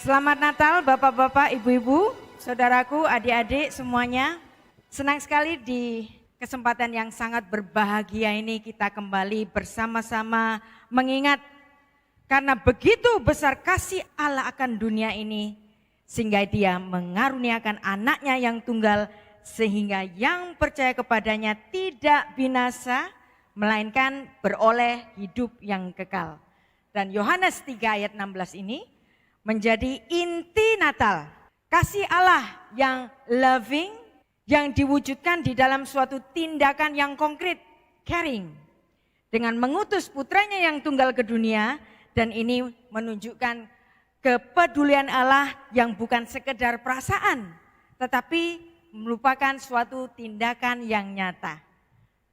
Selamat Natal Bapak-bapak, Ibu-ibu, saudaraku, adik-adik semuanya. Senang sekali di kesempatan yang sangat berbahagia ini kita kembali bersama-sama mengingat karena begitu besar kasih Allah akan dunia ini sehingga Dia mengaruniakan anaknya yang tunggal sehingga yang percaya kepadanya tidak binasa melainkan beroleh hidup yang kekal. Dan Yohanes 3 ayat 16 ini menjadi inti Natal. Kasih Allah yang loving, yang diwujudkan di dalam suatu tindakan yang konkret, caring. Dengan mengutus putranya yang tunggal ke dunia, dan ini menunjukkan kepedulian Allah yang bukan sekedar perasaan, tetapi merupakan suatu tindakan yang nyata.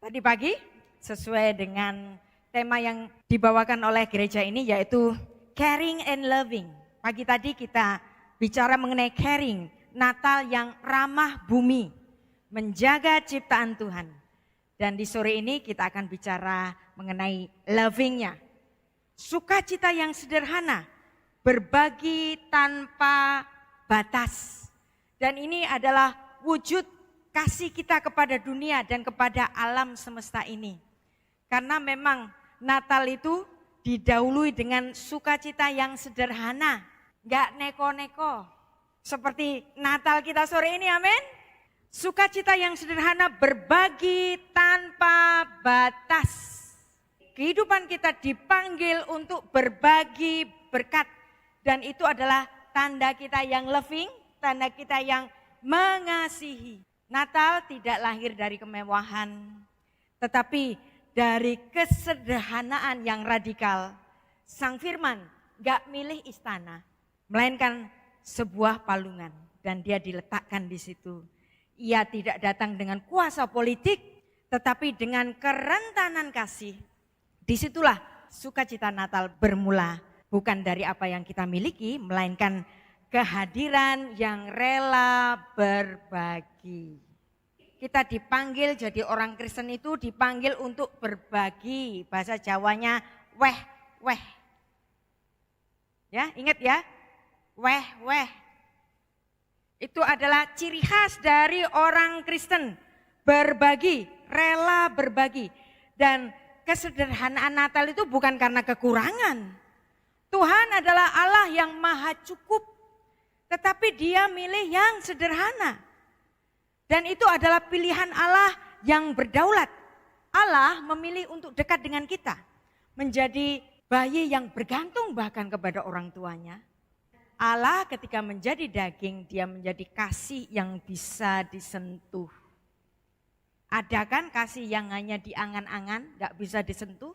Tadi pagi, sesuai dengan tema yang dibawakan oleh gereja ini yaitu caring and loving. Pagi tadi kita bicara mengenai caring, Natal yang ramah bumi, menjaga ciptaan Tuhan. Dan di sore ini kita akan bicara mengenai lovingnya. Sukacita yang sederhana, berbagi tanpa batas. Dan ini adalah wujud kasih kita kepada dunia dan kepada alam semesta ini. Karena memang Natal itu didahului dengan sukacita yang sederhana, gak neko-neko. Seperti Natal kita sore ini, amin. Sukacita yang sederhana, berbagi tanpa batas. Kehidupan kita dipanggil untuk berbagi berkat. Dan itu adalah tanda kita yang loving, tanda kita yang mengasihi. Natal tidak lahir dari kemewahan, tetapi dari kesederhanaan yang radikal. Sang Firman gak milih istana, melainkan sebuah palungan. Dan dia diletakkan di situ. Ia tidak datang dengan kuasa politik, tetapi dengan kerentanan kasih. Disitulah sukacita Natal bermula. Bukan dari apa yang kita miliki, melainkan kehadiran yang rela berbagi. Kita dipanggil jadi orang Kristen itu dipanggil untuk berbagi. Bahasa Jawanya weh. Ya, ingat ya. Weh. Itu adalah ciri khas dari orang Kristen. Berbagi, rela berbagi. Dan kesederhanaan Natal itu bukan karena kekurangan. Tuhan adalah Allah yang maha cukup. Tetapi Dia milih yang sederhana. Dan itu adalah pilihan Allah yang berdaulat. Allah memilih untuk dekat dengan kita. Menjadi bayi yang bergantung bahkan kepada orang tuanya. Allah ketika menjadi daging, Dia menjadi kasih yang bisa disentuh. Ada kan kasih yang hanya di angan-angan, gak bisa disentuh.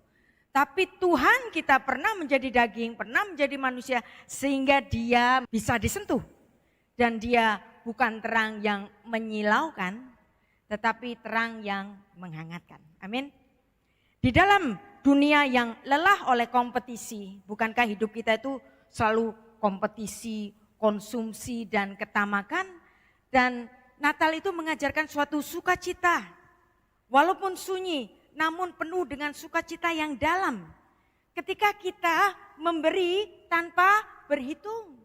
Tapi Tuhan kita pernah menjadi daging, pernah menjadi manusia sehingga Dia bisa disentuh. Dan Dia bukan terang yang menyilaukan, tetapi terang yang menghangatkan. Amin. Di dalam dunia yang lelah oleh kompetisi, bukankah hidup kita itu selalu kompetisi, konsumsi dan ketamakan? Dan Natal itu mengajarkan suatu sukacita. Walaupun sunyi, namun penuh dengan sukacita yang dalam. Ketika kita memberi tanpa berhitung.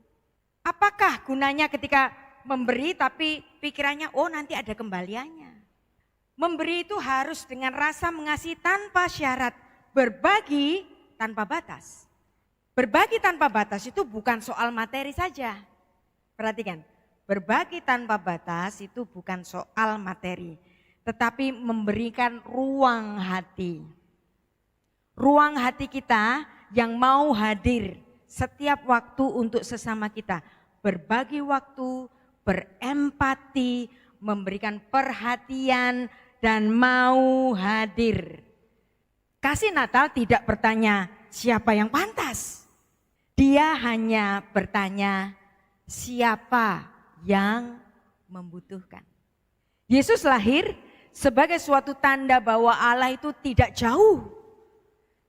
Apakah gunanya ketika memberi tapi pikirannya nanti ada kembaliannya. Memberi itu harus dengan rasa mengasihi tanpa syarat. Berbagi tanpa batas. Berbagi tanpa batas itu bukan soal materi saja. Perhatikan, berbagi tanpa batas itu bukan soal materi. Tetapi memberikan ruang hati. Ruang hati kita yang mau hadir setiap waktu untuk sesama kita. Berbagi waktu, berempati, memberikan perhatian dan mau hadir. Kasih Natal tidak bertanya siapa yang pantas. Dia hanya bertanya siapa yang membutuhkan. Yesus lahir sebagai suatu tanda bahwa Allah itu tidak jauh.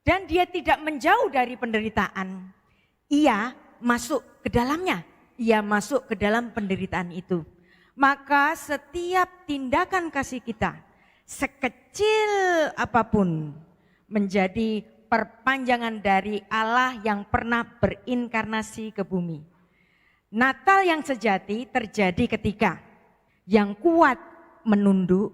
Dan Dia tidak menjauh dari penderitaan. Ia masuk ke dalamnya. Ia masuk ke dalam penderitaan itu. Maka setiap tindakan kasih kita, sekecil apapun, menjadi perpanjangan dari Allah yang pernah berinkarnasi ke bumi. Natal yang sejati terjadi ketika yang kuat menunduk,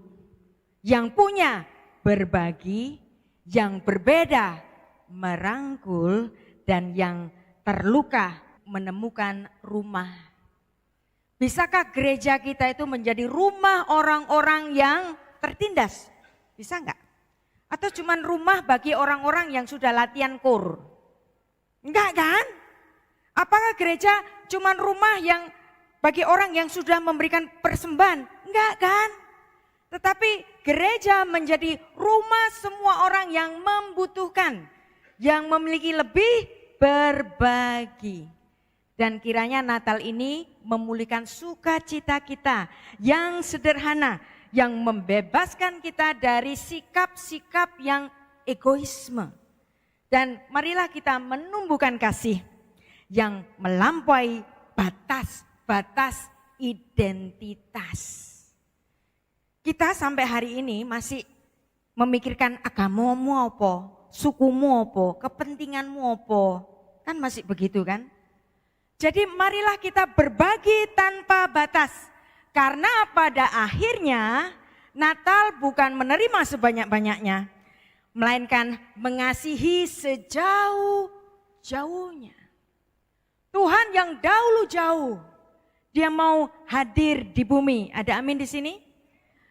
yang punya berbagi, yang berbeda merangkul, dan yang terluka menemukan rumah. Bisakah gereja kita itu menjadi rumah orang-orang yang tertindas? Bisa enggak? Atau cuman rumah bagi orang-orang yang sudah latihan kur? Enggak kan? Apakah gereja cuman rumah yang bagi orang yang sudah memberikan persembahan? Enggak kan? Tetapi gereja menjadi rumah semua orang yang membutuhkan, yang memiliki lebih, berbagi. Dan kiranya Natal ini memulihkan sukacita kita yang sederhana, yang membebaskan kita dari sikap-sikap yang egoisme. Dan marilah kita menumbuhkan kasih yang melampaui batas-batas identitas. Kita sampai hari ini masih memikirkan agamamu apa, sukumu apa, kepentinganmu apa. Kan masih begitu kan? Jadi marilah kita berbagi tanpa batas. Karena pada akhirnya Natal bukan menerima sebanyak-banyaknya, melainkan mengasihi sejauh-jauhnya. Tuhan yang dahulu jauh, dia mau hadir di bumi. Ada amin di sini?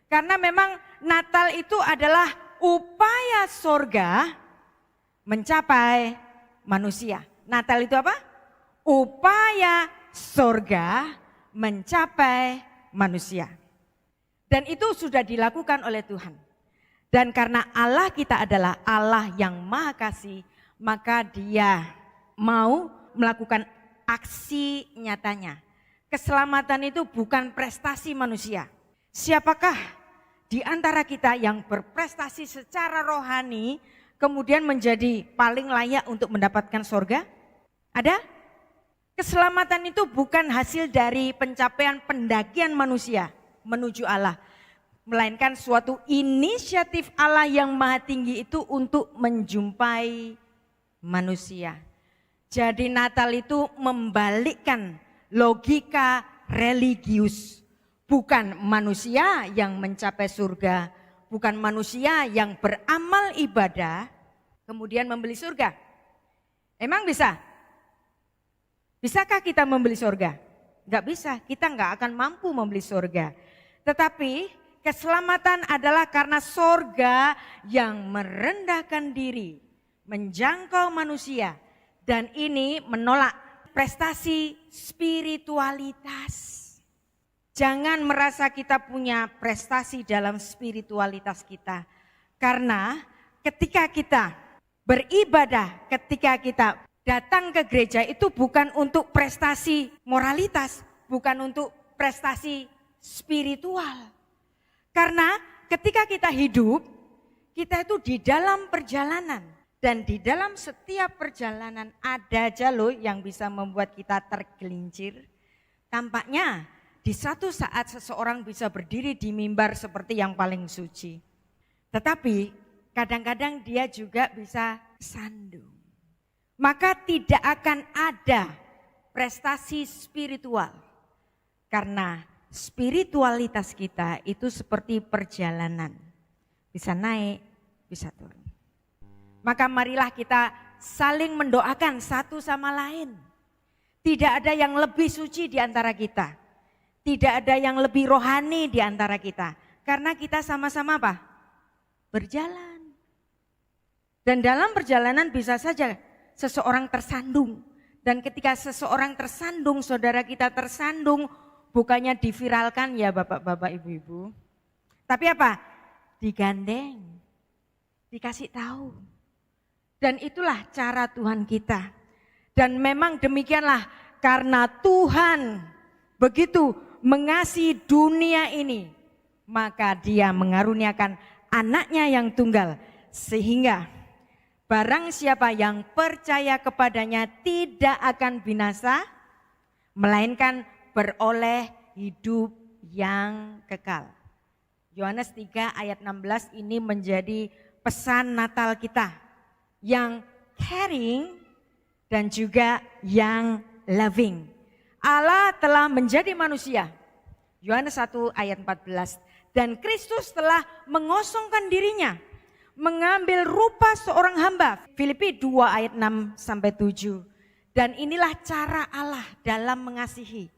Karena memang Natal itu adalah upaya sorga mencapai manusia. Natal itu apa? Upaya sorga mencapai manusia. Dan itu sudah dilakukan oleh Tuhan. Dan karena Allah kita adalah Allah yang maha kasih, maka dia mau melakukan aksi nyatanya. Keselamatan itu bukan prestasi manusia. Siapakah di antara kita yang berprestasi secara rohani kemudian menjadi paling layak untuk mendapatkan sorga? Ada? Keselamatan itu bukan hasil dari pencapaian pendakian manusia menuju Allah, melainkan suatu inisiatif Allah yang maha tinggi itu untuk menjumpai manusia. Jadi Natal itu membalikkan logika religius. Bukan manusia yang mencapai surga, bukan manusia yang beramal ibadah kemudian membeli surga. Emang bisa? Bisakah kita membeli surga? Enggak bisa, kita enggak akan mampu membeli surga. Tetapi keselamatan adalah karena surga yang merendahkan diri, menjangkau manusia. Dan ini menolak prestasi spiritualitas. Jangan merasa kita punya prestasi dalam spiritualitas kita. Karena ketika kita beribadah, ketika kita datang ke gereja itu bukan untuk prestasi moralitas, bukan untuk prestasi spiritual. Karena ketika kita hidup, kita itu di dalam perjalanan. Dan di dalam setiap perjalanan ada jalur yang bisa membuat kita tergelincir. Tampaknya di satu saat seseorang bisa berdiri di mimbar seperti yang paling suci. Tetapi kadang-kadang dia juga bisa sandung. Maka tidak akan ada prestasi spiritual. Karena spiritualitas kita itu seperti perjalanan. Bisa naik, bisa turun. Maka marilah kita saling mendoakan satu sama lain. Tidak ada yang lebih suci di antara kita. Tidak ada yang lebih rohani di antara kita. Karena kita sama-sama apa? Berjalan. Dan dalam perjalanan bisa saja seseorang tersandung. Dan ketika seseorang tersandung, saudara kita tersandung, bukannya diviralkan ya bapak-bapak ibu-ibu. Tapi apa? Digandeng, dikasih tahu. Dan itulah cara Tuhan kita. Dan memang demikianlah karena Tuhan begitu mengasihi dunia ini, maka dia mengaruniakan anaknya yang tunggal. Sehingga barang siapa yang percaya kepadanya tidak akan binasa, melainkan beroleh hidup yang kekal. Yohanes 3 ayat 16 ini menjadi pesan Natal kita. Yang caring dan juga yang loving. Allah telah menjadi manusia. Yohanes 1 ayat 14. Dan Kristus telah mengosongkan dirinya, mengambil rupa seorang hamba. Filipi 2 ayat 6 sampai 7. Dan inilah cara Allah dalam mengasihi.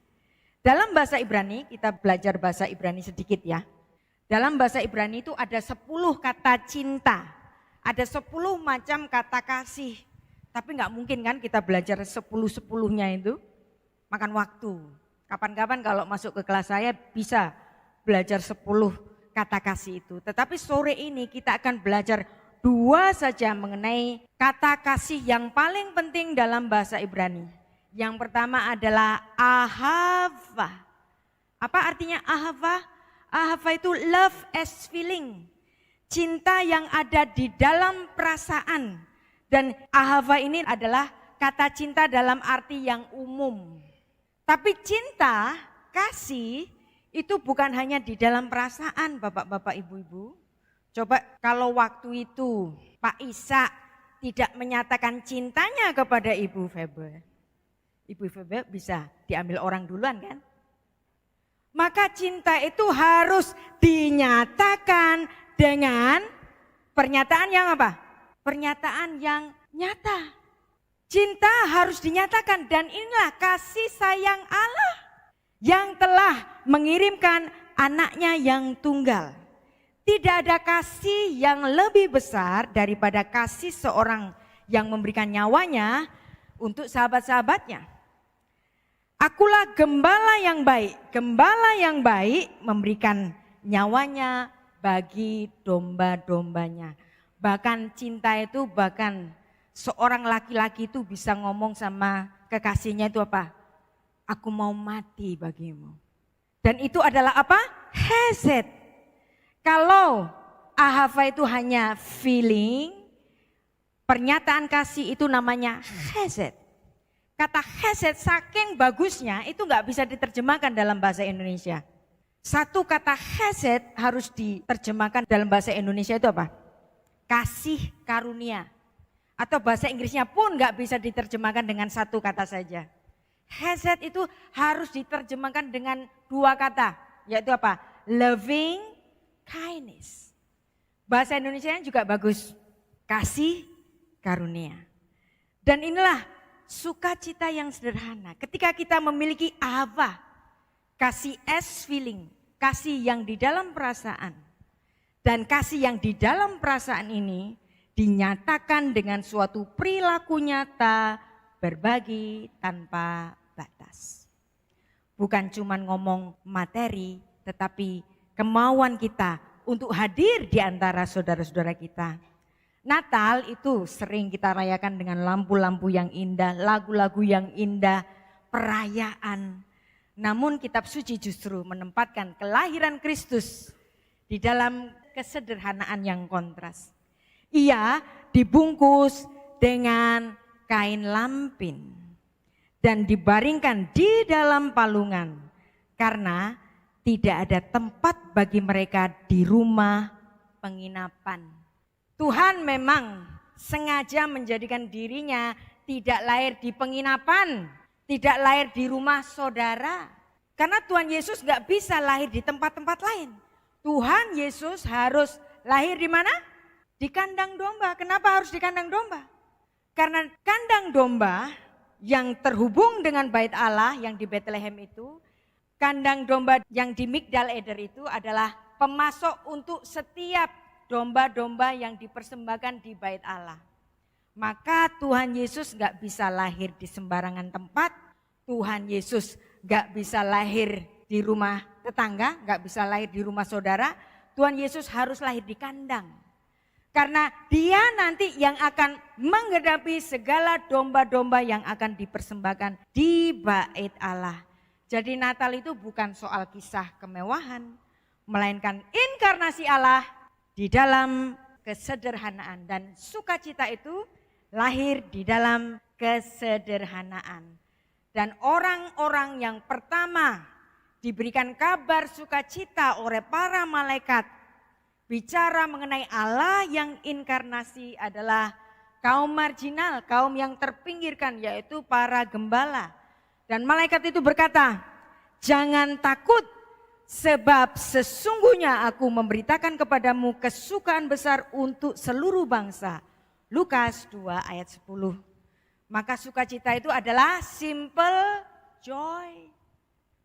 Dalam bahasa Ibrani, kita belajar bahasa Ibrani sedikit ya. Dalam bahasa Ibrani itu ada 10 kata cinta. Ada 10 macam kata kasih. Tapi nggak mungkin kan kita belajar 10-10-nya itu. Makan waktu. Kapan-kapan kalau masuk ke kelas saya bisa belajar 10 kata kasih itu. Tetapi sore ini kita akan belajar 2 saja mengenai kata kasih yang paling penting dalam bahasa Ibrani. Yang pertama adalah ahava. Apa artinya ahava? Ahava itu love as feeling. Cinta yang ada di dalam perasaan. Dan ahava ini adalah kata cinta dalam arti yang umum. Tapi cinta, kasih itu bukan hanya di dalam perasaan bapak-bapak ibu-ibu. Coba kalau waktu itu Pak Isa tidak menyatakan cintanya kepada Ibu Febe. Ibu Febe bisa diambil orang duluan kan? Maka cinta itu harus dinyatakan dengan pernyataan yang apa? Pernyataan yang nyata. Cinta harus dinyatakan dan inilah kasih sayang Allah yang telah mengirimkan anaknya yang tunggal. Tidak ada kasih yang lebih besar daripada kasih seorang yang memberikan nyawanya untuk sahabat-sahabatnya. Akulah gembala yang baik. Gembala yang baik memberikan nyawanya bagi domba-dombanya. Bahkan cinta itu seorang laki-laki itu bisa ngomong sama kekasihnya itu apa? Aku mau mati bagimu. Dan itu adalah apa? Hesed. Kalau ahava itu hanya feeling, pernyataan kasih itu namanya hesed. Kata hesed saking bagusnya itu nggak bisa diterjemahkan dalam bahasa Indonesia. Satu kata hesed harus diterjemahkan dalam bahasa Indonesia itu apa? Kasih karunia. Atau bahasa Inggrisnya pun nggak bisa diterjemahkan dengan satu kata saja. Hesed itu harus diterjemahkan dengan 2 kata, yaitu apa? Loving kindness. Bahasa Indonesia juga bagus, kasih karunia. Dan inilah sukacita yang sederhana. Ketika kita memiliki ahava, kasih as feeling, kasih yang di dalam perasaan. Dan kasih yang di dalam perasaan ini dinyatakan dengan suatu perilaku nyata, berbagi tanpa batas. Bukan cuma ngomong materi, tetapi kemauan kita untuk hadir di antara saudara-saudara kita. Natal itu sering kita rayakan dengan lampu-lampu yang indah, lagu-lagu yang indah, perayaan. Namun kitab suci justru menempatkan kelahiran Kristus di dalam kesederhanaan yang kontras. Ia dibungkus dengan kain lampin dan dibaringkan di dalam palungan karena tidak ada tempat bagi mereka di rumah penginapan. Tuhan memang sengaja menjadikan dirinya tidak lahir di penginapan, tidak lahir di rumah saudara. Karena Tuhan Yesus gak bisa lahir di tempat-tempat lain. Tuhan Yesus harus lahir di mana? Di kandang domba. Kenapa harus di kandang domba? Karena kandang domba yang terhubung dengan bait Allah yang di Bethlehem itu, kandang domba yang di Migdal Eder itu adalah pemasok untuk setiap domba-domba yang dipersembahkan di bait Allah. Maka Tuhan Yesus gak bisa lahir di sembarangan tempat, Tuhan Yesus gak bisa lahir di rumah tetangga, gak bisa lahir di rumah saudara, Tuhan Yesus harus lahir di kandang. Karena dia nanti yang akan menggenapi segala domba-domba yang akan dipersembahkan di bait Allah. Jadi Natal itu bukan soal kisah kemewahan, melainkan inkarnasi Allah di dalam kesederhanaan. Dan sukacita itu lahir di dalam kesederhanaan. Dan orang-orang yang pertama diberikan kabar sukacita oleh para malaikat bicara mengenai Allah yang inkarnasi adalah kaum marginal, kaum yang terpinggirkan, yaitu para gembala. Dan malaikat itu berkata, jangan takut sebab sesungguhnya aku memberitakan kepadamu kesukaan besar untuk seluruh bangsa. Lukas 2 ayat 10. Maka sukacita itu adalah simple joy.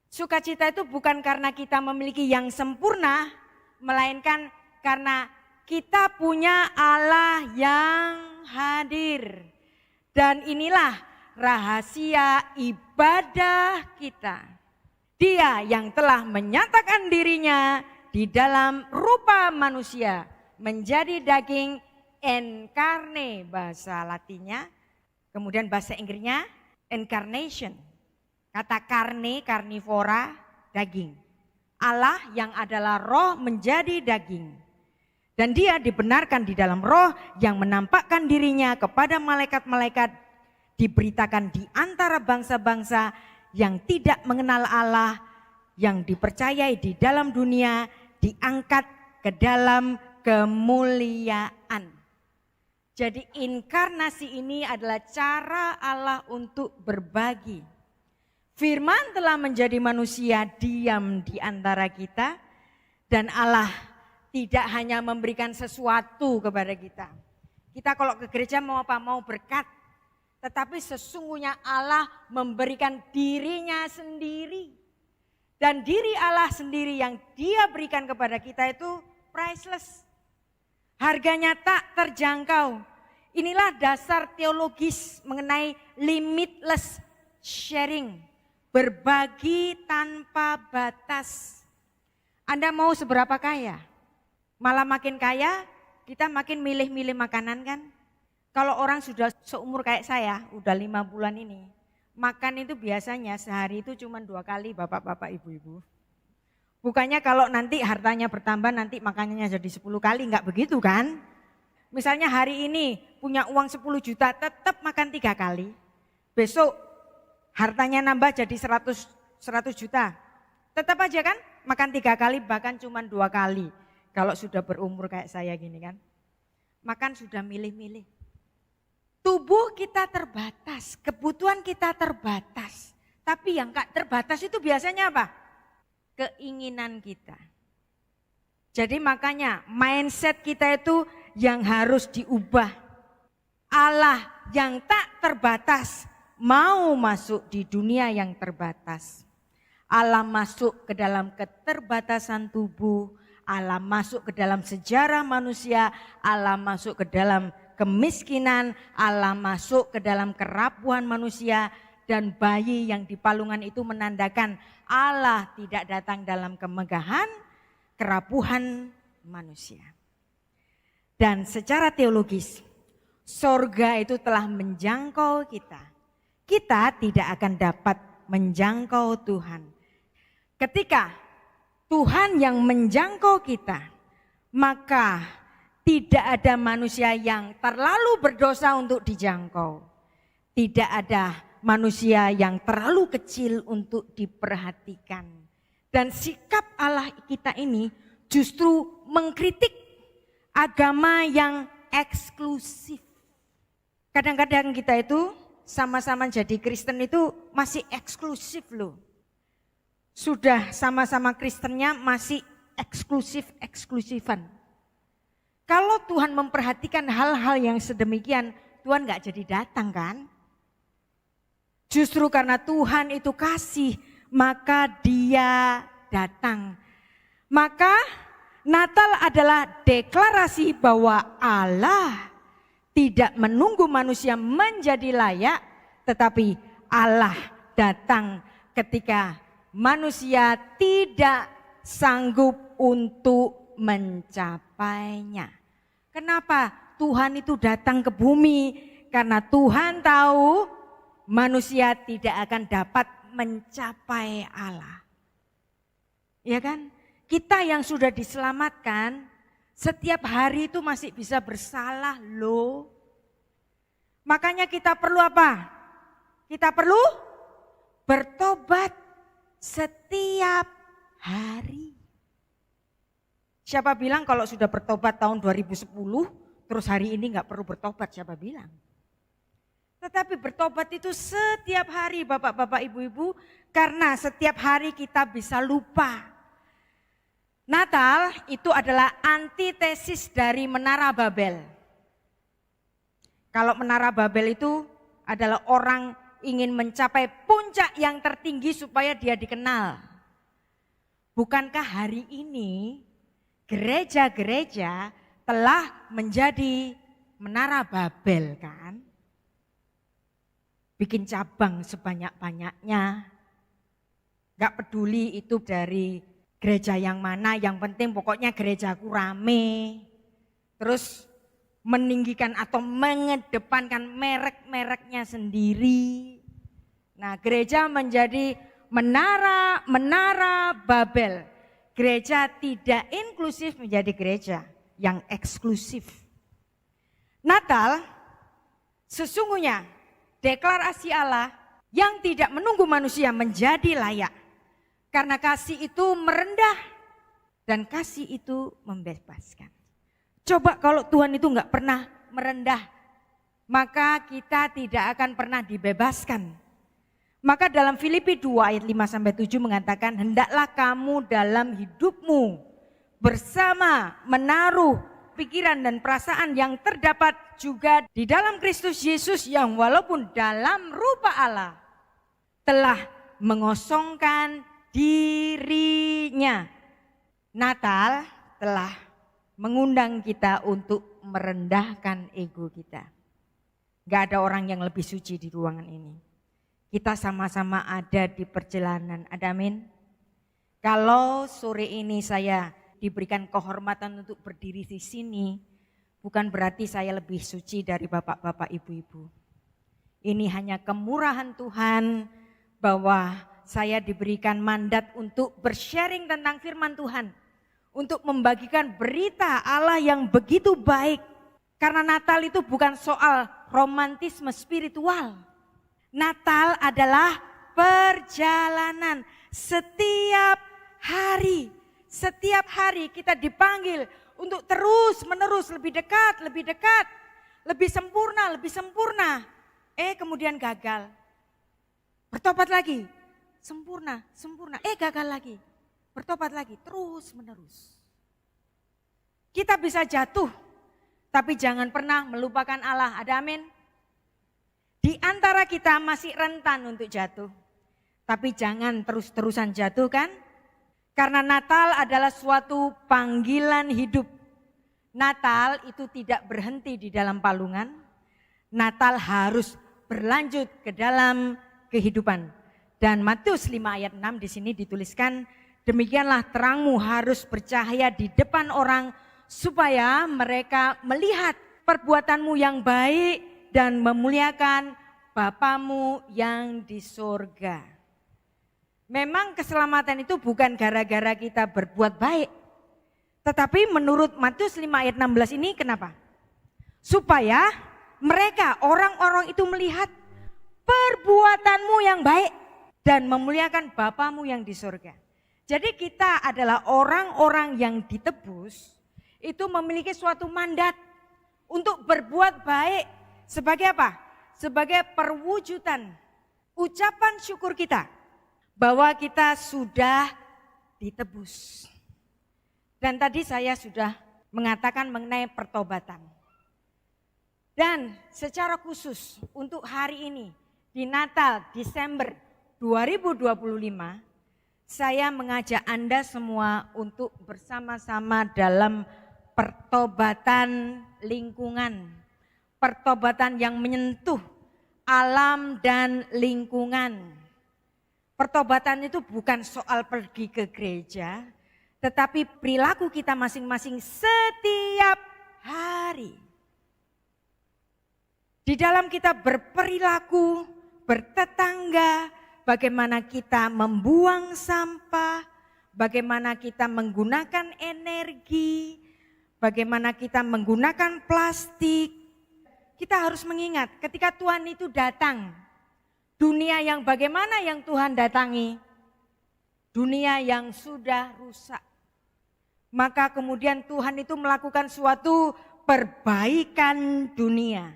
Sukacita itu bukan karena kita memiliki yang sempurna, melainkan karena kita punya Allah yang hadir. Dan inilah rahasia ibadah kita. Dia yang telah menyatakan dirinya di dalam rupa manusia, menjadi daging incarnate bahasa Latinnya, kemudian bahasa Inggrisnya incarnation. Kata karne, karnivora, daging. Allah yang adalah roh menjadi daging. Dan dia dibenarkan di dalam roh yang menampakkan dirinya kepada malaikat-malaikat, diberitakan di antara bangsa-bangsa yang tidak mengenal Allah, yang dipercayai di dalam dunia, diangkat ke dalam kemuliaan. Jadi inkarnasi ini adalah cara Allah untuk berbagi. Firman telah menjadi manusia diam di antara kita, dan Allah tidak hanya memberikan sesuatu kepada kita. Kita kalau ke gereja mau apa? Mau berkat. Tetapi sesungguhnya Allah memberikan dirinya sendiri. Dan diri Allah sendiri yang dia berikan kepada kita itu priceless. Harganya tak terjangkau. Inilah dasar teologis mengenai limitless sharing. Berbagi tanpa batas. Anda mau seberapa kaya? Malah makin kaya, kita makin milih-milih makanan kan? Kalau orang sudah seumur kayak saya, udah 5 bulan ini, makan itu biasanya sehari itu cuma 2 kali bapak-bapak ibu-ibu. Bukannya kalau nanti hartanya bertambah nanti makanannya jadi 10 kali, enggak begitu kan? Misalnya hari ini punya uang 10 juta tetap makan 3 kali. Besok hartanya nambah jadi 100 juta. Tetap aja kan makan 3 kali bahkan cuma 2 kali. Kalau sudah berumur kayak saya gini kan. Makan sudah milih-milih. Tubuh kita terbatas, kebutuhan kita terbatas. Tapi yang gak terbatas itu biasanya apa? Keinginan kita. Jadi makanya mindset kita itu yang harus diubah. Allah yang tak terbatas mau masuk di dunia yang terbatas. Allah masuk ke dalam keterbatasan tubuh, Allah masuk ke dalam sejarah manusia, Allah masuk ke dalam kemiskinan, Allah masuk ke dalam kerapuhan manusia, dan bayi yang di palungan itu menandakan Allah tidak datang dalam kemegahan, kerapuhan manusia. Dan secara teologis, sorga itu telah menjangkau kita. Kita tidak akan dapat menjangkau Tuhan. Ketika Tuhan yang menjangkau kita, maka tidak ada manusia yang terlalu berdosa untuk dijangkau. Tidak ada manusia yang terlalu kecil untuk diperhatikan. Dan sikap Allah kita ini justru mengkritik agama yang eksklusif. Kadang-kadang kita itu sama-sama jadi Kristen itu masih eksklusif loh. Sudah sama-sama Kristennya masih eksklusifan. Kalau Tuhan memperhatikan hal-hal yang sedemikian, Tuhan gak jadi datang kan? Justru karena Tuhan itu kasih, maka Dia datang. Maka Natal adalah deklarasi bahwa Allah tidak menunggu manusia menjadi layak, tetapi Allah datang ketika manusia tidak sanggup untuk mencapainya. Kenapa Tuhan itu datang ke bumi? Karena Tuhan tahu manusia tidak akan dapat mencapai Allah. Ya kan? Kita yang sudah diselamatkan, setiap hari itu masih bisa bersalah loh. Makanya kita perlu apa? Kita perlu bertobat setiap hari. Siapa bilang kalau sudah bertobat tahun 2010, terus hari ini gak perlu bertobat, siapa bilang? Tetapi bertobat itu setiap hari Bapak-bapak, Ibu-ibu, karena setiap hari kita bisa lupa. Natal itu adalah antitesis dari Menara Babel. Kalau Menara Babel itu adalah orang ingin mencapai puncak yang tertinggi supaya dia dikenal. Bukankah hari ini gereja-gereja telah menjadi Menara Babel kan? Bikin cabang sebanyak-banyaknya. Gak peduli itu dari gereja yang mana, yang penting pokoknya gerejaku rame. Terus meninggikan atau mengedepankan merek-mereknya sendiri. Nah, gereja menjadi menara Babel. Gereja tidak inklusif menjadi gereja yang eksklusif. Natal sesungguhnya deklarasi Allah yang tidak menunggu manusia menjadi layak. Karena kasih itu merendah dan kasih itu membebaskan. Coba kalau Tuhan itu enggak pernah merendah, maka kita tidak akan pernah dibebaskan. Maka dalam Filipi 2 ayat 5-7 mengatakan, hendaklah kamu dalam hidupmu bersama menaruh pikiran dan perasaan yang terdapat juga di dalam Kristus Yesus yang walaupun dalam rupa Allah telah mengosongkan dirinya. Natal telah mengundang kita untuk merendahkan ego kita. Gak ada orang yang lebih suci di ruangan ini. Kita sama-sama ada di perjalanan, ada amin. Kalau sore ini saya diberikan kehormatan untuk berdiri di sini, bukan berarti saya lebih suci dari bapak-bapak, ibu-ibu. Ini hanya kemurahan Tuhan bahwa saya diberikan mandat untuk bersharing tentang firman Tuhan. Untuk membagikan berita Allah yang begitu baik. Karena Natal itu bukan soal romantisme spiritual. Natal adalah perjalanan setiap hari. Setiap hari kita dipanggil untuk terus menerus lebih dekat, lebih sempurna. Kemudian gagal. Bertobat lagi, sempurna. Gagal lagi, bertobat lagi, terus menerus. Kita bisa jatuh, tapi jangan pernah melupakan Allah, ada amin. Di antara kita masih rentan untuk jatuh, tapi jangan terus-terusan jatuh kan? Karena Natal adalah suatu panggilan hidup. Natal itu tidak berhenti di dalam palungan. Natal harus berlanjut ke dalam kehidupan. Dan Matius 5 ayat 6 di sini dituliskan, demikianlah terangmu harus bercahaya di depan orang supaya mereka melihat perbuatanmu yang baik dan memuliakan Bapamu yang di surga. Memang keselamatan itu bukan gara-gara kita berbuat baik. Tetapi menurut Matius 5 ayat 16 ini kenapa? Supaya mereka orang-orang itu melihat perbuatanmu yang baik dan memuliakan Bapamu yang di surga. Jadi kita adalah orang-orang yang ditebus itu memiliki suatu mandat untuk berbuat baik. Sebagai apa? Sebagai perwujudan ucapan syukur kita bahwa kita sudah ditebus. Dan tadi saya sudah mengatakan mengenai pertobatan. Dan secara khusus untuk hari ini di Natal Desember 2025, saya mengajak Anda semua untuk bersama-sama dalam pertobatan lingkungan. Pertobatan yang menyentuh alam dan lingkungan. Pertobatan itu bukan soal pergi ke gereja, tetapi perilaku kita masing-masing setiap hari. Di dalam kita berperilaku, bertetangga, bagaimana kita membuang sampah, bagaimana kita menggunakan energi, bagaimana kita menggunakan plastik. Kita harus mengingat ketika Tuhan itu datang, dunia yang bagaimana yang Tuhan datangi? Dunia yang sudah rusak. Maka kemudian Tuhan itu melakukan suatu perbaikan dunia.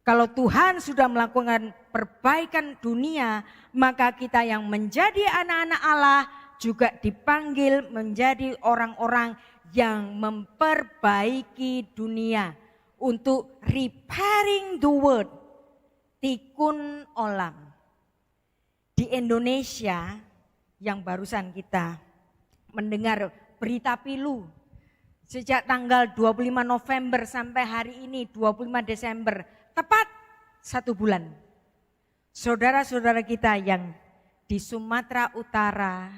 Kalau Tuhan sudah melakukan perbaikan dunia, maka kita yang menjadi anak-anak Allah juga dipanggil menjadi orang-orang yang memperbaiki dunia untuk repairing the world, tikun olam. Di Indonesia yang barusan kita mendengar berita pilu, sejak tanggal 25 November sampai hari ini 25 Desember, tepat 1 bulan. Saudara-saudara kita yang di Sumatera Utara,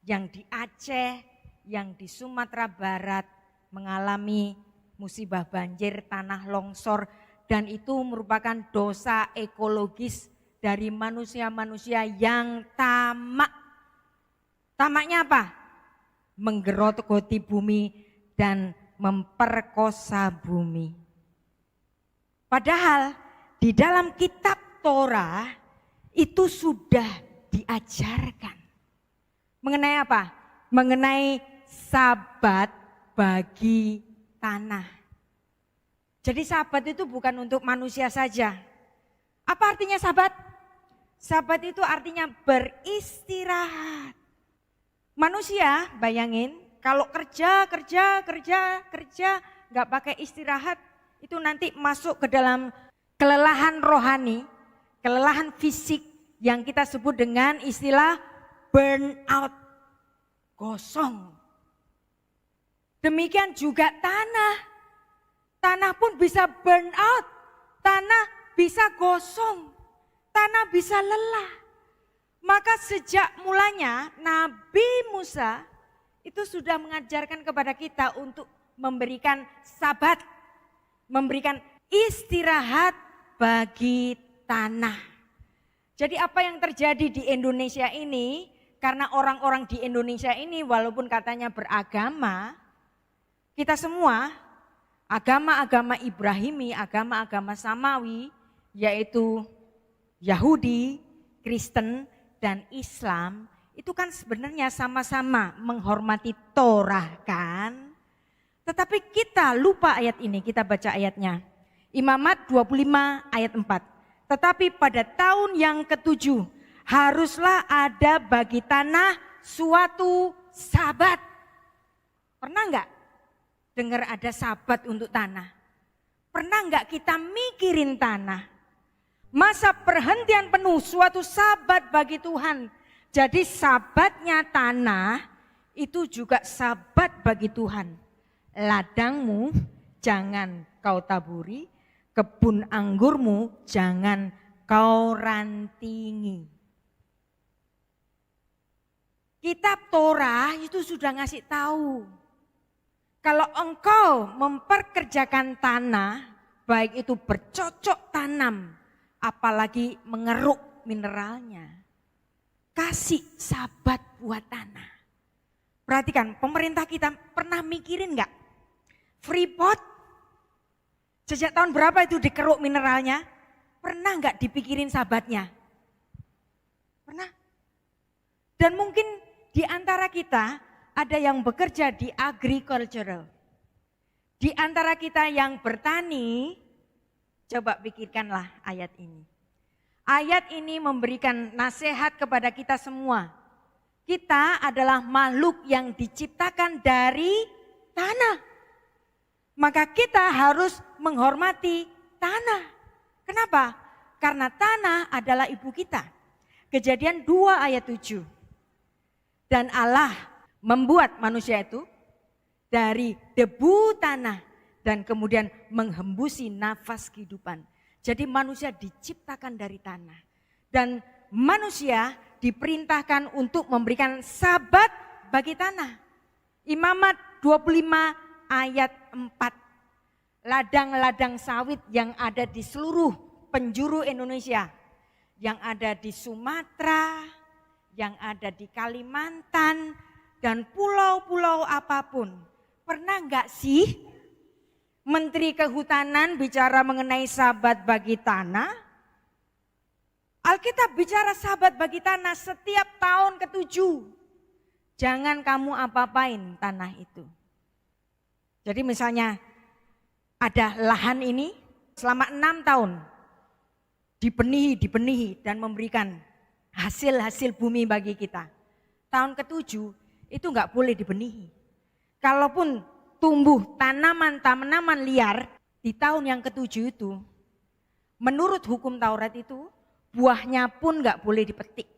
yang di Aceh, yang di Sumatera Barat mengalami musibah banjir, tanah longsor, dan itu merupakan dosa ekologis dari manusia-manusia yang tamak. Tamaknya apa? Menggerogoti bumi dan memperkosa bumi. Padahal di dalam kitab Torah itu sudah diajarkan. Mengenai apa? Mengenai sabat bagi tanah. Jadi sabat itu bukan untuk manusia saja. Apa artinya sabat? Sabat itu artinya beristirahat. Manusia, bayangin, kalau kerja, nggak pakai istirahat, itu nanti masuk ke dalam kelelahan rohani, kelelahan fisik yang kita sebut dengan istilah burnout, gosong. Demikian juga tanah. Tanah pun bisa burnout, tanah bisa gosong, tanah bisa lelah. Maka sejak mulanya Nabi Musa itu sudah mengajarkan kepada kita untuk memberikan sabat, memberikan istirahat bagi tanah. Jadi apa yang terjadi di Indonesia ini, karena orang-orang di Indonesia ini walaupun katanya beragama, kita semua agama-agama Ibrahimi, agama-agama Samawi, yaitu Yahudi, Kristen, dan Islam, itu kan sebenarnya sama-sama menghormati Torah kan. Tetapi kita lupa ayat ini, kita baca ayatnya. Imamat 25 ayat 4. Tetapi pada tahun yang ke-7 haruslah ada bagi tanah suatu sabat. Pernah enggak dengar ada sabat untuk tanah? Pernah enggak kita mikirin tanah? Masa perhentian penuh suatu sabat bagi Tuhan. Jadi sabatnya tanah itu juga sabat bagi Tuhan. Ladangmu jangan kau taburi, kebun anggurmu jangan kau rantingi. Kitab Torah itu sudah ngasih tahu. Kalau engkau memperkerjakan tanah, baik itu bercocok tanam, apalagi mengeruk mineralnya, kasih sabat buat tanah. Perhatikan, pemerintah kita pernah mikirin enggak? Freeport, sejak tahun berapa itu dikeruk mineralnya? Pernah enggak dipikirin sabatnya? Pernah? Dan mungkin di antara kita ada yang bekerja di agricultural. Di antara kita yang bertani, coba pikirkanlah ayat ini. Ayat ini memberikan nasihat kepada kita semua. Kita adalah makhluk yang diciptakan dari tanah. Maka kita harus menghormati tanah. Kenapa? Karena tanah adalah ibu kita. Kejadian 2 ayat 7. Dan Allah membuat manusia itu dari debu tanah dan kemudian menghembusi nafas kehidupan. Jadi manusia diciptakan dari tanah. Dan manusia diperintahkan untuk memberikan sabat bagi tanah. Imamat 25 ayat 4. Ladang-ladang sawit yang ada di seluruh penjuru Indonesia. Yang ada di Sumatera, yang ada di Kalimantan, dan pulau-pulau apapun. Pernah enggak sih Menteri Kehutanan bicara mengenai sabat bagi tanah? Alkitab bicara sabat bagi tanah setiap tahun ke-7. Jangan kamu apa-apain tanah itu. Jadi misalnya ada lahan ini selama 6 tahun dibenihi dan memberikan hasil-hasil bumi bagi kita. Tahun ke-7 itu enggak boleh dibenihi. Kalaupun tumbuh tanaman-tanaman liar di tahun yang ke-7 itu, menurut hukum Taurat itu buahnya pun enggak boleh dipetik.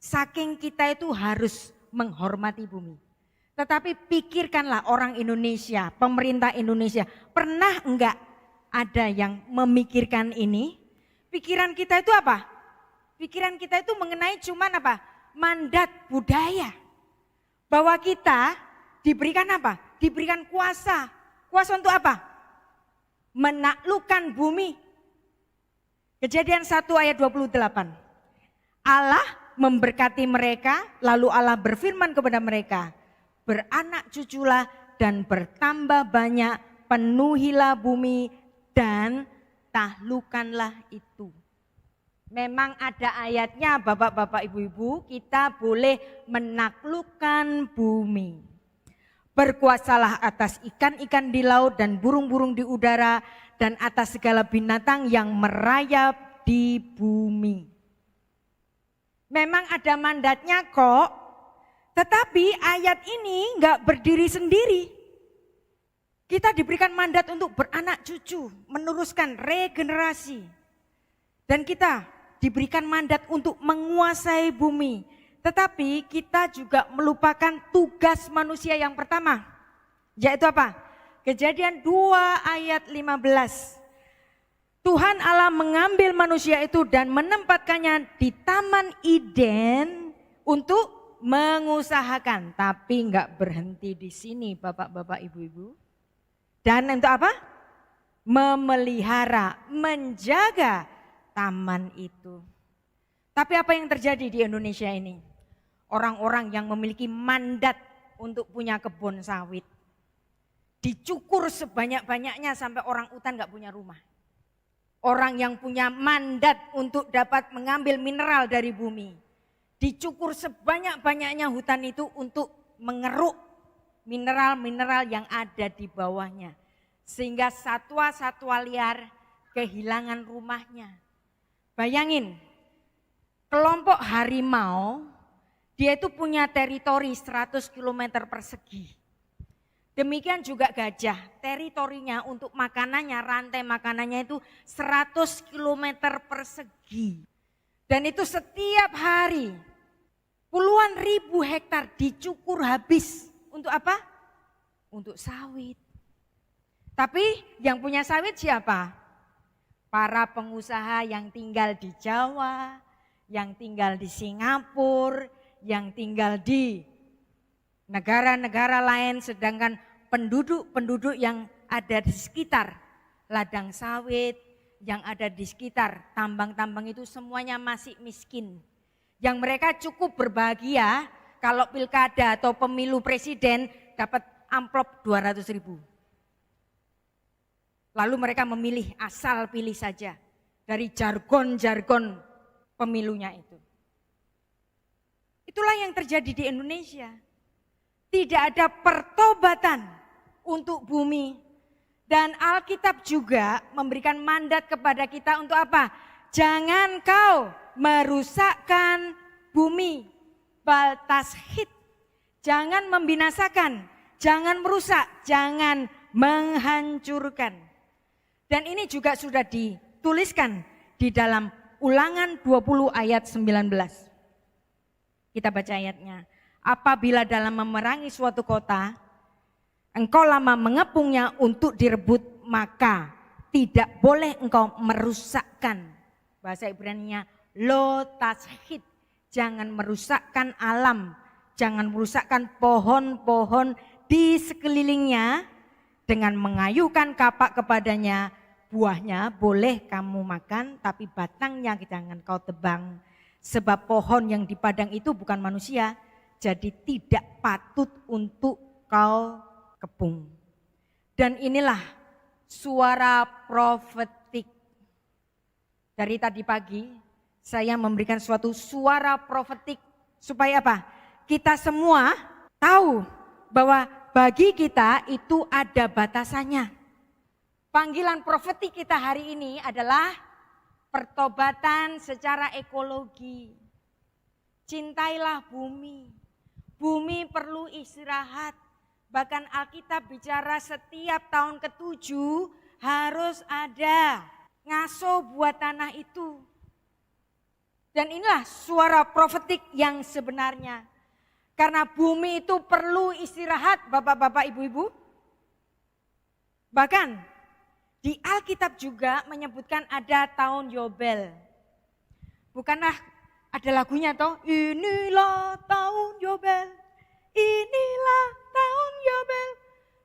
Saking kita itu harus menghormati bumi. Tetapi pikirkanlah orang Indonesia, pemerintah Indonesia, pernah enggak ada yang memikirkan ini? Pikiran kita itu apa? Pikiran kita itu mengenai cuman apa? Mandat budaya. Bahwa kita diberikan apa? Diberikan kuasa. Kuasa untuk apa? Menaklukkan bumi. Kejadian 1 ayat 28. Allah memberkati mereka, lalu Allah berfirman kepada mereka, beranak cuculah dan bertambah banyak, penuhilah bumi dan taklukkanlah itu. Memang ada ayatnya bapak-bapak ibu-ibu, kita boleh menaklukkan bumi. Berkuasalah atas ikan-ikan di laut dan burung-burung di udara dan atas segala binatang yang merayap di bumi. Memang ada mandatnya kok. Tetapi ayat ini enggak berdiri sendiri. Kita diberikan mandat untuk beranak cucu, meneruskan regenerasi. Dan kita diberikan mandat untuk menguasai bumi. Tetapi kita juga melupakan tugas manusia yang pertama. Yaitu apa? Kejadian 2 ayat 15. Tuhan Allah mengambil manusia itu dan menempatkannya di Taman Eden untuk mengusahakan, tapi enggak berhenti di sini bapak-bapak ibu-ibu. Dan untuk apa? Memelihara, menjaga taman itu. Tapi apa yang terjadi di Indonesia ini? Orang-orang yang memiliki mandat untuk punya kebun sawit. Dicukur sebanyak-banyaknya sampai orang hutan enggak punya rumah. Orang yang punya mandat untuk dapat mengambil mineral dari bumi. Dicukur sebanyak-banyaknya hutan itu untuk mengeruk mineral-mineral yang ada di bawahnya. Sehingga satwa-satwa liar kehilangan rumahnya. Bayangin, kelompok harimau, dia itu punya teritori 100 km persegi. Demikian juga gajah, teritorinya untuk makanannya, rantai makanannya itu 100 km persegi. Dan itu setiap hari puluhan ribu hektar dicukur habis. Untuk apa? Untuk sawit. Tapi yang punya sawit siapa? Para pengusaha yang tinggal di Jawa, yang tinggal di Singapura, yang tinggal di negara-negara lain, sedangkan penduduk-penduduk yang ada di sekitar ladang sawit, yang ada di sekitar tambang-tambang itu semuanya masih miskin. Yang mereka cukup berbahagia kalau pilkada atau pemilu presiden dapat amplop 200.000. Lalu mereka memilih asal pilih saja dari jargon-jargon pemilunya itu. Itulah yang terjadi di Indonesia. Tidak ada pertobatan untuk bumi. Dan Alkitab juga memberikan mandat kepada kita untuk apa? Jangan kau merusakkan bumi. Bal tashid. Jangan membinasakan, jangan merusak, jangan menghancurkan. Dan ini juga sudah dituliskan di dalam Ulangan 20 ayat 19. Kita baca ayatnya. Apabila dalam memerangi suatu kota, engkau lama mengepungnya untuk direbut, maka tidak boleh engkau merusakkan. Bahasa Ibraninya lo tashid. Jangan merusakkan alam, jangan merusakkan pohon-pohon di sekelilingnya dengan mengayuhkan kapak kepadanya. Buahnya boleh kamu makan, tapi batangnya jangan kau tebang. Sebab pohon yang di padang itu bukan manusia, jadi tidak patut untuk kau kepung. Dan inilah suara profetik. Dari tadi pagi saya memberikan suatu suara profetik supaya apa? Kita semua tahu bahwa bagi kita itu ada batasannya. Panggilan profetik kita hari ini adalah pertobatan secara ekologi. Cintailah bumi. Bumi perlu istirahat. Bahkan Alkitab bicara setiap tahun ke-7 harus ada ngaso buat tanah itu. Dan inilah suara profetik yang sebenarnya. Karena bumi itu perlu istirahat, bapak-bapak, ibu-ibu. Bahkan di Alkitab juga menyebutkan ada tahun Yobel. Bukanlah ada lagunya toh, inilah tahun Yobel, inilah tahun Yobel,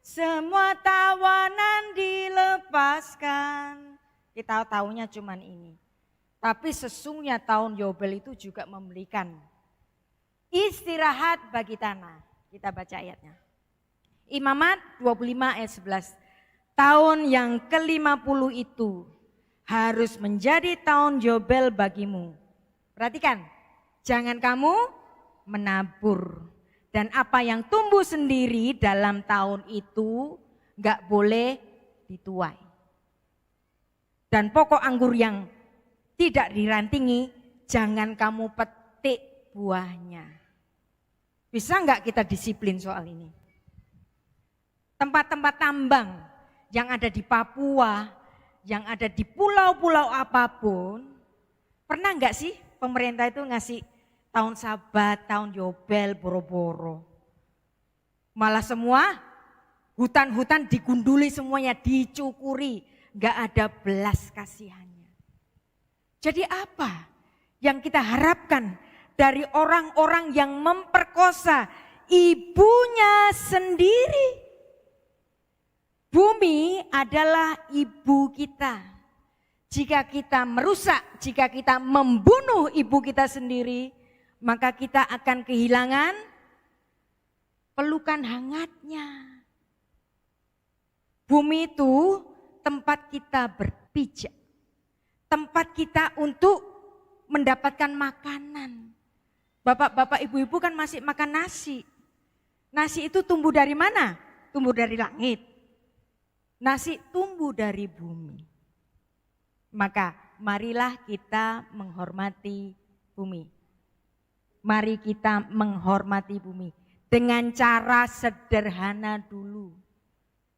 semua tawanan dilepaskan. Kita tahunya cuman ini. Tapi sesungguhnya tahun Yobel itu juga memberikan istirahat bagi tanah. Kita baca ayatnya. Imamat 25 ayat 11. Tahun yang ke-50 itu harus menjadi tahun Yobel bagimu. Perhatikan, jangan kamu menabur. Dan apa yang tumbuh sendiri dalam tahun itu gak boleh dituai. Dan pokok anggur yang tidak dirantingi, jangan kamu petik buahnya. Bisa enggak kita disiplin soal ini? Tempat-tempat tambang yang ada di Papua, yang ada di pulau-pulau apapun, pernah enggak sih pemerintah itu ngasih tahun Sabat, tahun Yobel, boro-boro? Malah semua hutan-hutan digunduli semuanya, dicukuri, enggak ada belas kasihannya. Jadi apa yang kita harapkan dari orang-orang yang memperkosa ibunya sendiri? Bumi adalah ibu kita. Jika kita merusak, jika kita membunuh ibu kita sendiri, maka kita akan kehilangan pelukan hangatnya. Bumi itu tempat kita berpijak. Tempat kita untuk mendapatkan makanan. Bapak-bapak, ibu-ibu kan masih makan nasi. Nasi itu tumbuh dari mana? Tumbuh dari langit. Nasi tumbuh dari bumi. Maka marilah kita menghormati bumi. Mari kita menghormati bumi dengan cara sederhana dulu.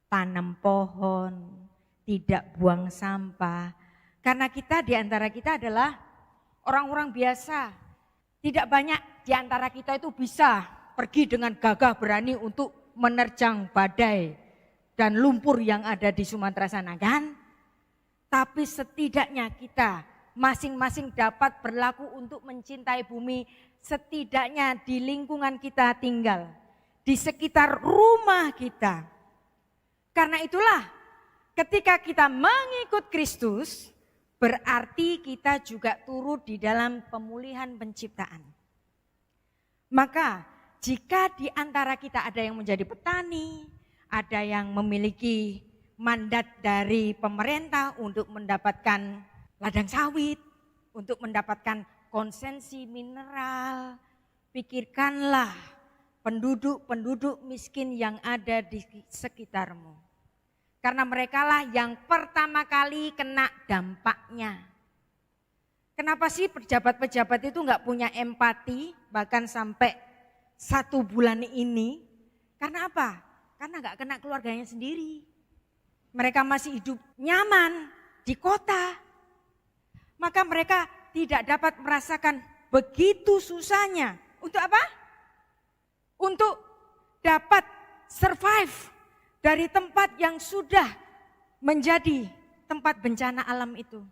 Tanam pohon, tidak buang sampah. Karena kita di antara kita adalah orang-orang biasa. Tidak banyak di antara kita itu bisa pergi dengan gagah berani untuk menerjang badai dan lumpur yang ada di Sumatera sana kan. Tapi setidaknya kita masing-masing dapat berlaku untuk mencintai bumi. Setidaknya di lingkungan kita tinggal, di sekitar rumah kita. Karena itulah ketika kita mengikut Kristus, berarti kita juga turut di dalam pemulihan penciptaan. Maka jika di antara kita ada yang menjadi petani, ada yang memiliki mandat dari pemerintah untuk mendapatkan ladang sawit, untuk mendapatkan konsesi mineral, pikirkanlah penduduk-penduduk miskin yang ada di sekitarmu. Karena merekalah yang pertama kali kena dampaknya. Kenapa sih pejabat-pejabat itu enggak punya empati bahkan sampai 1 bulan ini? Karena apa? Karena enggak kena keluarganya sendiri. Mereka masih hidup nyaman di kota. Maka mereka tidak dapat merasakan begitu susahnya. Untuk apa? Untuk dapat survive dari tempat yang sudah menjadi tempat bencana alam itu.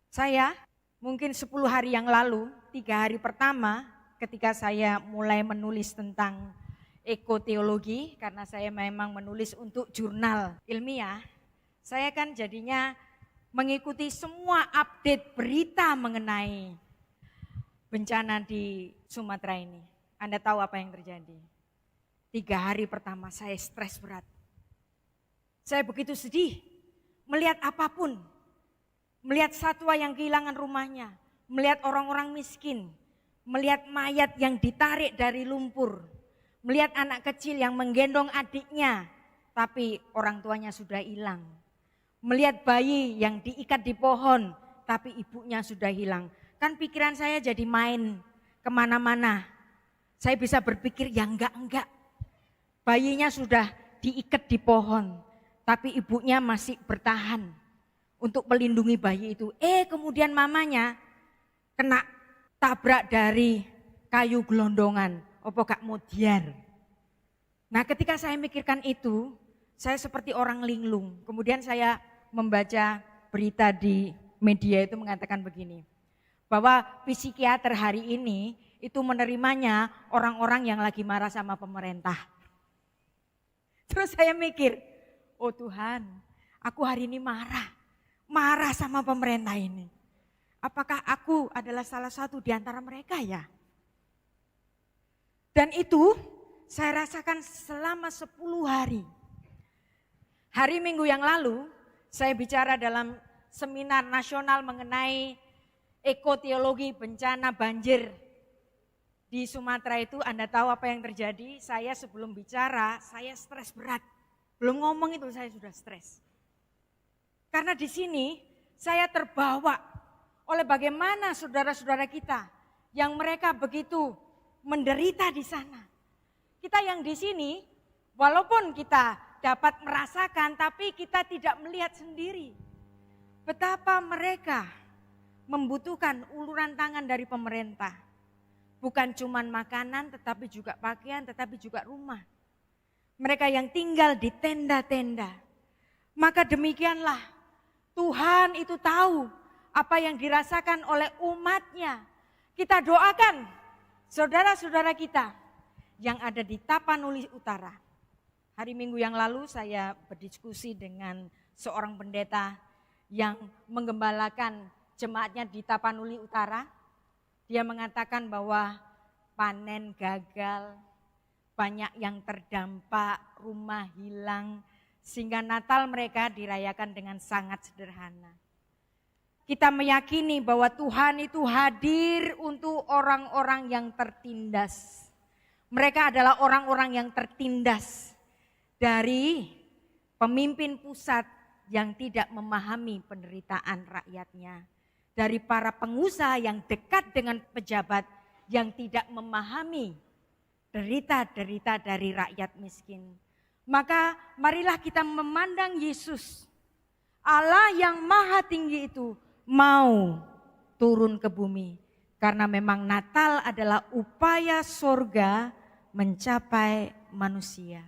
Saya mungkin 10 hari yang lalu, 3 hari pertama ketika saya mulai menulis tentang ekoteologi, karena saya memang menulis untuk jurnal ilmiah, saya kan jadinya mengikuti semua update berita mengenai bencana di Sumatera ini. Anda tahu apa yang terjadi? 3 hari pertama saya stres berat. Saya begitu sedih melihat apapun. Melihat satwa yang kehilangan rumahnya. Melihat orang-orang miskin. Melihat mayat yang ditarik dari lumpur. Melihat anak kecil yang menggendong adiknya. Tapi orang tuanya sudah hilang. Melihat bayi yang diikat di pohon. tapi ibunya sudah hilang. Kan pikiran saya jadi main kemana-mana. Saya bisa berpikir ya enggak. Bayinya sudah diikat di pohon, tapi ibunya masih bertahan untuk melindungi bayi itu. Kemudian mamanya kena tabrak dari kayu gelondongan, opo gak modiar. Nah ketika saya mikirkan itu, saya seperti orang linglung. Kemudian saya membaca berita di media itu mengatakan begini, bahwa psikiater hari ini itu menerimanya orang-orang yang lagi marah sama pemerintah. Terus saya mikir, oh Tuhan, aku hari ini marah sama pemerintah ini. Apakah aku adalah salah satu di antara mereka ya? Dan itu saya rasakan selama 10 hari. Hari Minggu yang lalu saya bicara dalam seminar nasional mengenai ekoteologi bencana banjir di Sumatera itu. Anda tahu apa yang terjadi? Saya sebelum bicara, saya stres berat. Belum ngomong itu saya sudah stres. Karena di sini saya terbawa oleh bagaimana saudara-saudara kita yang mereka begitu menderita di sana. Kita yang di sini, walaupun kita dapat merasakan, tapi kita tidak melihat sendiri betapa mereka membutuhkan uluran tangan dari pemerintah. Bukan cuma makanan, tetapi juga pakaian, tetapi juga rumah. Mereka yang tinggal di tenda-tenda. Maka demikianlah Tuhan itu tahu apa yang dirasakan oleh umatnya. Kita doakan saudara-saudara kita yang ada di Tapanuli Utara. Hari Minggu yang lalu saya berdiskusi dengan seorang pendeta yang menggembalakan jemaatnya di Tapanuli Utara. Dia mengatakan bahwa panen gagal, banyak yang terdampak, rumah hilang, sehingga Natal mereka dirayakan dengan sangat sederhana. Kita meyakini bahwa Tuhan itu hadir untuk orang-orang yang tertindas. Mereka adalah orang-orang yang tertindas dari pemimpin pusat yang tidak memahami penderitaan rakyatnya. Dari para pengusaha yang dekat dengan pejabat yang tidak memahami derita-derita dari rakyat miskin. Maka marilah kita memandang Yesus, Allah yang maha tinggi itu mau turun ke bumi. Karena memang Natal adalah upaya sorga mencapai manusia.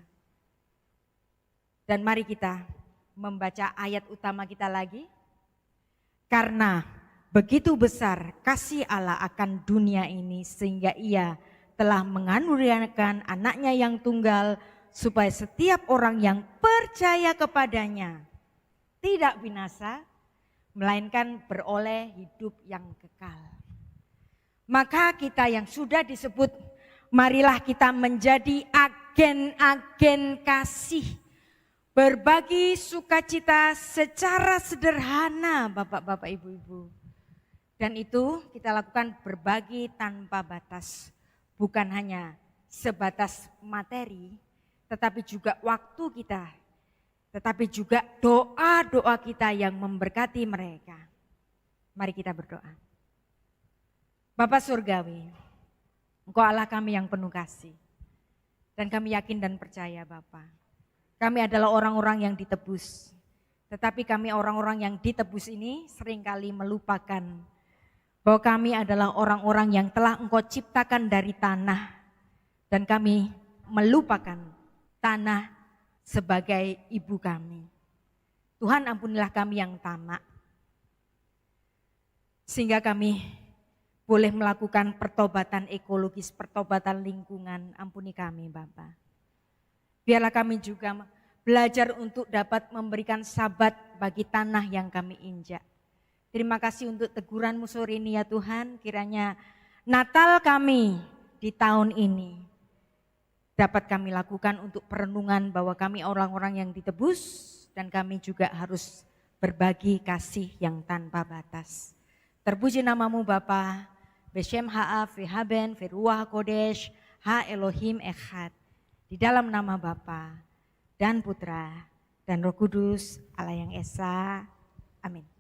Dan mari kita membaca ayat utama kita lagi. Karena begitu besar kasih Allah akan dunia ini sehingga ia telah mengaruniakan anaknya yang tunggal supaya setiap orang yang percaya kepadanya tidak binasa melainkan beroleh hidup yang kekal. Maka kita yang sudah disebut, marilah kita menjadi agen-agen kasih. Berbagi sukacita secara sederhana Bapak-bapak, Ibu-ibu. Dan itu kita lakukan berbagi tanpa batas. Bukan hanya sebatas materi, tetapi juga waktu kita. Tetapi juga doa-doa kita yang memberkati mereka. Mari kita berdoa. Bapa Surgawi, Engkau Allah kami yang penuh kasih. Dan kami yakin dan percaya Bapa, kami adalah orang-orang yang ditebus. Tetapi kami orang-orang yang ditebus ini seringkali melupakan bahwa kami adalah orang-orang yang telah Engkau ciptakan dari tanah. Dan kami melupakan tanah sebagai ibu kami. Tuhan ampunilah kami yang tamak. Sehingga kami boleh melakukan pertobatan ekologis, pertobatan lingkungan. Ampuni kami Bapa. Biarlah kami juga belajar untuk dapat memberikan sabat bagi tanah yang kami injak. Terima kasih untuk teguran-Mu sore ini ya Tuhan. Kiranya Natal kami di tahun ini dapat kami lakukan untuk perenungan bahwa kami orang-orang yang ditebus dan kami juga harus berbagi kasih yang tanpa batas. Terpuji nama-Mu Bapa, Beshem Ha'af, Vehaben, Veruah Kodesh, Ha Elohim Echad. Di dalam nama Bapa dan Putra dan Roh Kudus, Allah yang Esa. Amin.